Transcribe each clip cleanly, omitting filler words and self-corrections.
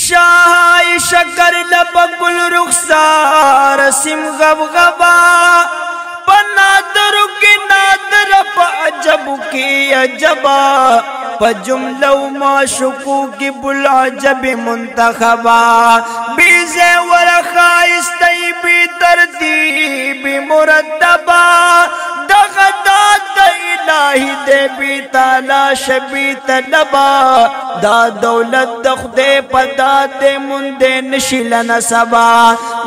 شاہی شکر لب گل رخسار سم غبغبا پنادر کی نادر پا عجب کی عجبا پا جملو معشقو کی بلعجب منتخبا بیزے ورخائستی بی ترتیب مرتبا دغداد الہی دے بی تالاش بی طلبا دا دولت دخدے پدا دے مندے نشیل نصبا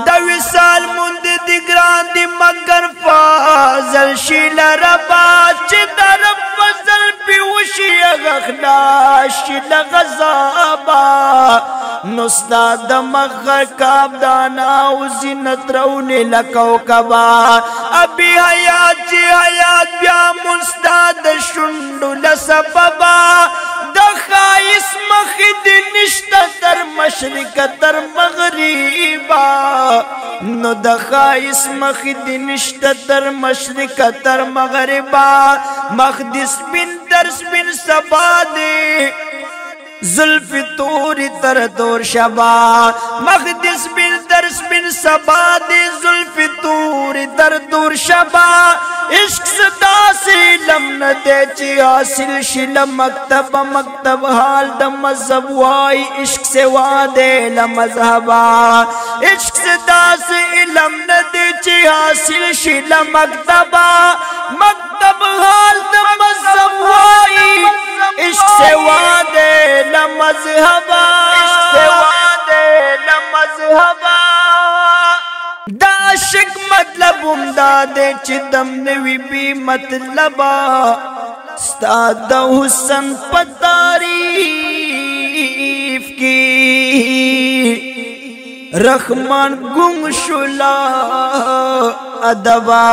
دا وصال مندے دگران دی مگر فازل شیل ربا چی دا رب فضل پی وشی اغخلا شیل غزابا نستا دا مغر کاب دانا و زینت رولی لکو کبا ابی حیات چی حیات بیا منستا دا شندو لسببا دا خائص مخد نشتا در مشرق در مغربا نو دا خائص مخد نشتا در مشرق در مغربا مخدس بن درس بن سبا دے زلف توری تر دور شبا مخدس بن درس بن سبا دے زلف توری تر دور شبا عشق صدا سے علم نہ دے چی حاصل شل مکتب مکتب حال دا مذہب وائی عشق سے وعدے لمذہبا عشق صدا سے علم نہ دے چی حاصل شل مکتبا مکتب حال دا مذہب وائی عشق سے وعدے لمذہبا عشق سے وعدے لمذہبا دا عشق مطلب امدادے چی دم نوی بی مطلبا ستا دا حسن پتاریف کی رحمان گم شلا ادبا